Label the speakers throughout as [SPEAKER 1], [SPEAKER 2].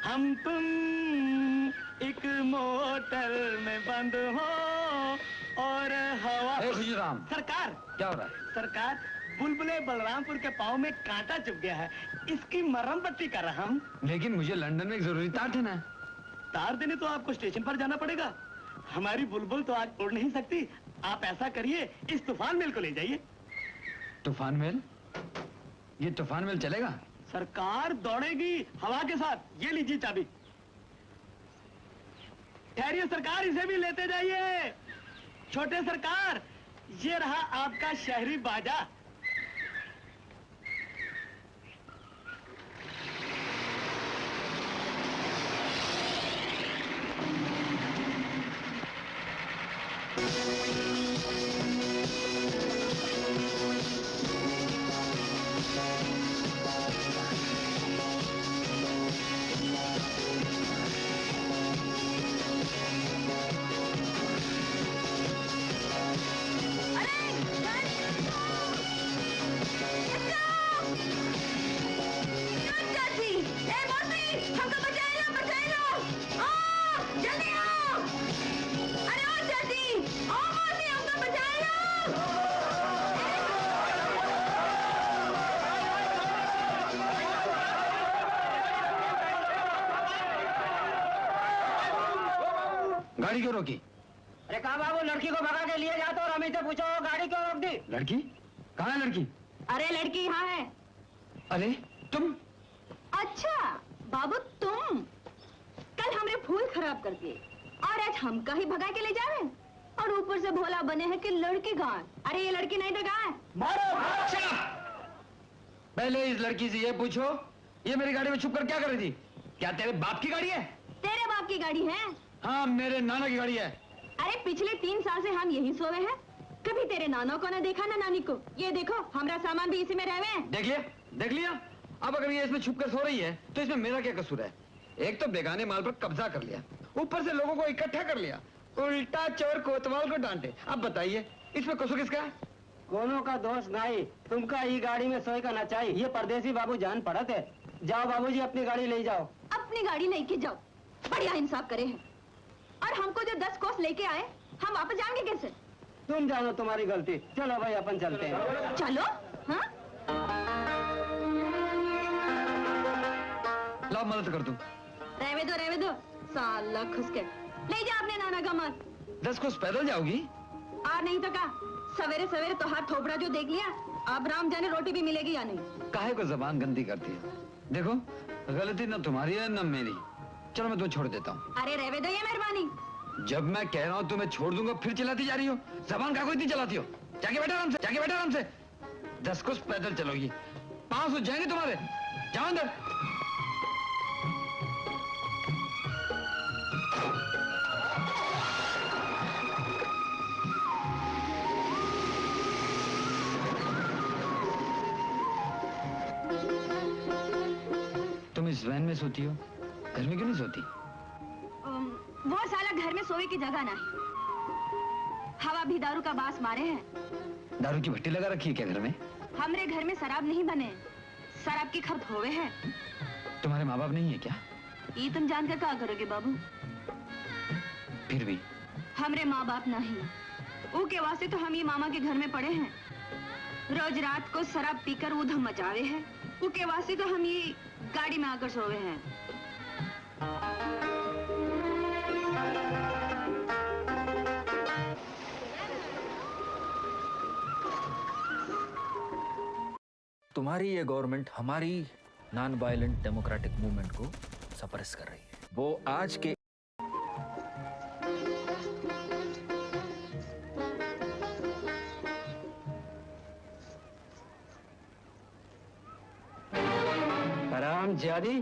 [SPEAKER 1] हम तुम एक मोटर में बंद हो और हवा।
[SPEAKER 2] खुशीराम
[SPEAKER 1] सरकार
[SPEAKER 2] क्या हो रहा है?
[SPEAKER 1] सरकार, बुलबुले बलरामपुर के पाँव में कांटा चुभ गया है, इसकी मरहम पट्टी कर रहा हूँ।
[SPEAKER 2] लेकिन मुझे लंदन में एक जरूरी तार देना है।
[SPEAKER 1] तार देने तो आपको स्टेशन पर जाना पड़ेगा। हमारी बुलबुल तो आज उड़ नहीं सकती। आप ऐसा करिए, इस तूफान मेल को ले जाइए।
[SPEAKER 2] तूफान मेल? ये तूफान मेल चलेगा?
[SPEAKER 1] सरकार दौड़ेगी हवा के साथ। ये लीजिए चाबी। ठहरिए सरकार, इसे भी लेते जाइए। छोटे सरकार, ये रहा आपका शहरी बाजा।
[SPEAKER 2] गाड़ी क्यों रोकी?
[SPEAKER 3] अरे कहा बाबू, लड़की को भगा के लिए जाते और हमें से पूछो गाड़ी क्यों रोक दी?
[SPEAKER 2] लड़की? कहाँ है लड़की?
[SPEAKER 4] अरे लड़की यहाँ है।
[SPEAKER 2] अरे तुम?
[SPEAKER 4] अच्छा बाबू, तुम कल हमरे फूल खराब कर दिए और आज हमका ही भगा के ले जा रहे हैं और ऊपर से भोला बने हैं कि लड़की कहाँ है। अरे ये लड़की नहीं तो कहाँ है?
[SPEAKER 2] मारो! पहले इस लड़की से ये पूछो, ये मेरी गाड़ी में छुप कर क्या कर रही थी? क्या तेरे बाप की गाड़ी है?
[SPEAKER 4] तेरे बाप की गाड़ी है?
[SPEAKER 2] हाँ, मेरे नाना की गाड़ी है।
[SPEAKER 4] अरे पिछले 3 साल से हम यही सोए हैं, कभी तेरे नाना को ना देखा ना नानी को। ये देखो, हमारा सामान भी इसी में रहे हैं।
[SPEAKER 2] देख लिया? देख लिया? अब अगर ये इसमें छुप कर सो रही है तो इसमें मेरा क्या कसूर है? एक तो बेगाने माल पर कब्जा कर लिया, ऊपर से लोगों को इकट्ठा कर लिया, उल्टा चोर कोतवाल को डांटे। अब बताइए इसमें कसूर किसका है?
[SPEAKER 3] दोनों का दोष नहीं, तुमका ये गाड़ी में सोए का ना चाहिए। ये परदेसी बाबू जान पड़त है। जाओ बाबूजी, अपनी गाड़ी ले जाओ।
[SPEAKER 4] अपनी गाड़ी लेके जाओ, बढ़िया इंसाफ करे हैं। और हमको जो 10 कोस लेके आए, हम वापस जाएंगे कैसे?
[SPEAKER 3] तुम जानो, तुम्हारी गलती। चलो भाई, अपन चलते हैं।
[SPEAKER 4] चलो। हाँ,
[SPEAKER 2] ला मदद कर दूं।
[SPEAKER 4] रहने दो साला खुसके। ले जा अपने नाना का माल।
[SPEAKER 2] 10 कोस पैदल जाओगी?
[SPEAKER 4] और नहीं तो क्या, सवेरे सवेरे तो हाथ थोपड़ा जो देख लिया, अब राम जाने रोटी भी मिलेगी या नहीं।
[SPEAKER 2] काहे को जबान गंदी करती है? देखो, गलती न तुम्हारी है न मेरी। चलो मैं तुम्हें छोड़ देता हूँ।
[SPEAKER 4] अरे रहने दो, ये मेहरबानी।
[SPEAKER 2] जब मैं कह रहा हूँ तुम्हें छोड़ दूंगा, फिर चिल्लाती जा रही हो। जबान का कोई नहीं चलाती हो। जाके बैठो आराम से, जाके बैठो आराम से। 10 कोस पैदल चलोगी, 5 हो जाएंगे तुम्हारे। जाओ अंदर। तुम इस वैन में सोती हो, घर में क्यों नहीं सोती?
[SPEAKER 4] वो साला घर में सोए की जगह नहीं। हवा भी दारू का बास मारे हैं।
[SPEAKER 2] दारू की भट्टी लगा रखी है क्या घर में?
[SPEAKER 4] हमरे घर में शराब नहीं बने, शराब की खपत होवे है।
[SPEAKER 2] तुम्हारे माँ बाप नहीं है क्या?
[SPEAKER 4] ये तुम जानकर क्या करोगे बाबू?
[SPEAKER 2] फिर भी
[SPEAKER 4] हमरे माँ बाप नहीं, उनके वास्ते तो हम ये मामा के घर में पड़े हैं। रोज रात को शराब पीकर उधम मचावे हैं, उनके वास्ते तो हम ये गाड़ी में आकर सोए हैं।
[SPEAKER 5] तुम्हारी ये गवर्नमेंट हमारी नॉन वायलेंट डेमोक्रेटिक मूवमेंट को सप्रेस कर रही है। वो आज के
[SPEAKER 3] हरामजादी,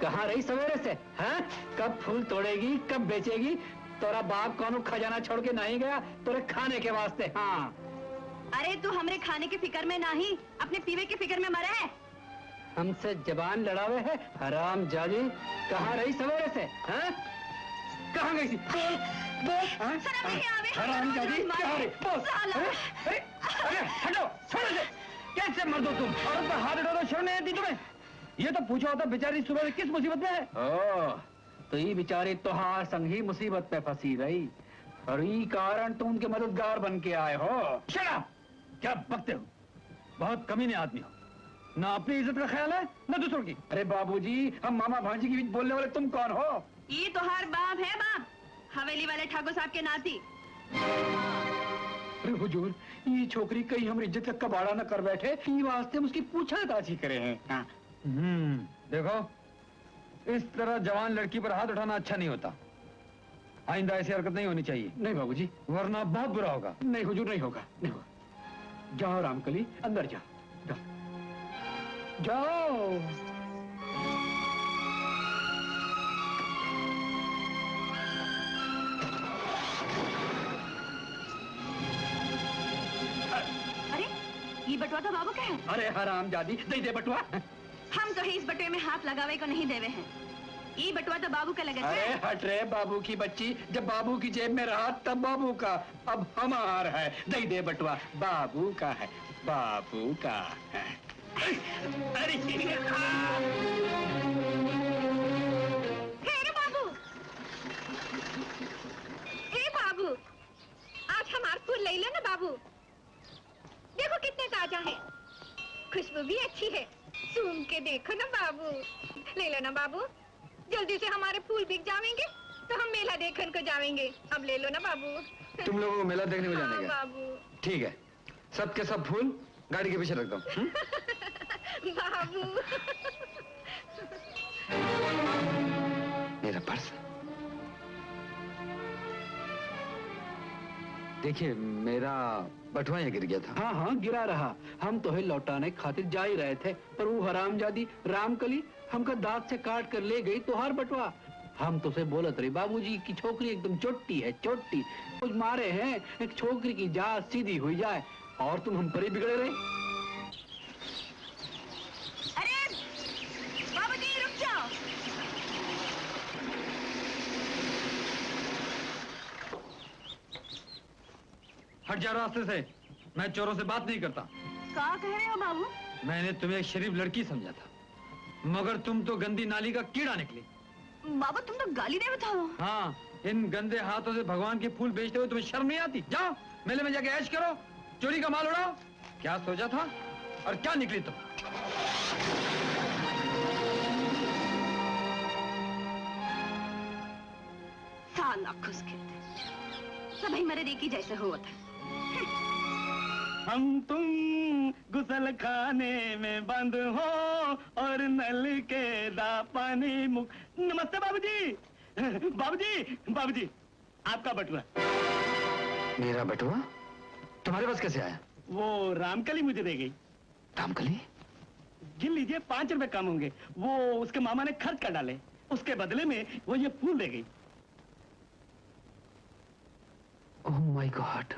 [SPEAKER 3] कहाँ रही सवेरे से? हैं? कब फूल तोड़ेगी, कब बेचेगी? तोरा बाप कौन खजाना छोड़ के नहीं गया तोरे खाने के वास्ते? हाँ,
[SPEAKER 4] अरे तू हमरे खाने की फिक्र में नहीं, अपने पीवे की फिक्र में मरा है।
[SPEAKER 3] हमसे जबान लड़ावे है हरामजादी। कहाँ रही सवेरे से? हैं? कहाँ गई थी? बोल बोल। हरामजादी, कहाँ रही? बोल। अरे हटो, छोड़ो इसे। कैसे मर्द हो तुम? औरत पर हाथ उठाओ, छोड़ने आती तुम्हें?
[SPEAKER 2] ये तो पूछा होता बेचारी सुबह से किस मुसीबत में है।
[SPEAKER 3] ओ, तो ये बेचारे तोहार संग ही मुसीबत पे फंसी रही और ये कारण तुम उनके मददगार बन के आए हो।
[SPEAKER 2] Shut up! क्या बकते हो? बहुत कमीने आदमी हो। ना अपनी इज्जत का ख्याल है ना दूसरों की।
[SPEAKER 3] अरे बाबूजी, हम मामा भांजी के बीच बोलने वाले तुम कौन हो?
[SPEAKER 4] ये तोहार बाप है बाप, हवेली वाले ठाकुर साहब के नाती।
[SPEAKER 3] अरे हुजूर, ये छोकरी कहीं हम इज्जत का कबाड़ा न कर बैठे, ये वास्ते हम उसकी पूछताछ करे हैं। हाँ।
[SPEAKER 2] देखो, इस तरह जवान लड़की पर हाथ उठाना अच्छा नहीं होता। आइंदा ऐसी हरकत नहीं होनी चाहिए,
[SPEAKER 3] नहीं बाबूजी,
[SPEAKER 2] वरना बहुत बुरा होगा।
[SPEAKER 3] नहीं हुजूर, नहीं होगा, नहीं होगा। जाओ रामकली, अंदर जाओ, जाओ, जाओ।
[SPEAKER 4] अरे ये बटुआ तो बाबू का है।
[SPEAKER 3] अरे हराम जादी, दे दे बटुआ।
[SPEAKER 4] हम तो ही इस बटुए में हाथ लगावे को नहीं देवे हैं। ये बटुआ तो बाबू का लगता
[SPEAKER 3] अरे
[SPEAKER 4] है।
[SPEAKER 3] हट रे बाबू की बच्ची, जब बाबू की जेब में रहा तब बाबू का, अब हमार है। दे दे बटुआ, बाबू का है, बाबू का है। अरे
[SPEAKER 4] हे बाबू, हे बाबू, आज हमार फूल ले लो ना बाबू। देखो कितने ताजा है, खुशबू भी अच्छी है। सूंघ के देखो ना बाबू, ले लो ना बाबू। जल्दी से हमारे फूल बिक जाएंगे तो हम मेला देखने को जाएंगे। अब ले लो ना बाबू।
[SPEAKER 2] तुम लोगों को मेला देखने को जाने
[SPEAKER 4] हाँ,
[SPEAKER 2] का?
[SPEAKER 4] बाबू।
[SPEAKER 2] ठीक है, सब के सब फूल गाड़ी के पीछे रख दो।
[SPEAKER 4] बाबू।
[SPEAKER 2] मेरा पर्स देखिए, मेरा बटुआ यहाँ गिर गया था।
[SPEAKER 3] हाँ हाँ, गिरा रहा। हम तो है लौटाने खातिर जा ही रहे थे, पर वो हरामजादी रामकली हमका दांत से काट कर ले गई तोहार बटुआ। हम तो से बोलत रहे बाबूजी की छोकरी एकदम चोटी है, चोटी। कुछ मारे हैं एक छोकरी की जात सीधी हुई जाए, और तुम हम पर ही बिगड़े रहे।
[SPEAKER 4] अरे बाबूजी रुक जाओ।
[SPEAKER 2] हट जा रास्ते से, मैं चोरों से बात नहीं करता।
[SPEAKER 4] क्या कह रहे हो बाबू?
[SPEAKER 2] मैंने तुम्हें एक शरीफ लड़की समझा था, मगर तुम तो गंदी नाली का कीड़ा निकली।
[SPEAKER 4] बाबू तुम तो गाली दे बताओ।
[SPEAKER 2] हाँ, इन गंदे हाथों से भगवान के फूल बेचते हुए तुम्हें शर्म नहीं आती? जाओ मेले में जाके ऐश करो, चोरी का माल उड़ाओ। क्या सोचा था और क्या निकली तुम?
[SPEAKER 4] साला खुशकिस्मत, सभी मेरे देखी जैसे हुआ था।
[SPEAKER 1] हम तुम गुसल खाने में बंद हो और नल के दा पानी मुख। नमस्ते बाबूजी। बाबूजी, बाबूजी, आपका बटुआ।
[SPEAKER 2] मेरा बटुआ तुम्हारे पास कैसे आया?
[SPEAKER 1] वो रामकली मुझे दे गई।
[SPEAKER 2] रामकली?
[SPEAKER 1] गिन लीजिए, 5 रुपए कम होंगे। वो उसके मामा ने खर्च कर डाले, उसके बदले में वो ये फूल दे गई।
[SPEAKER 2] Oh my God.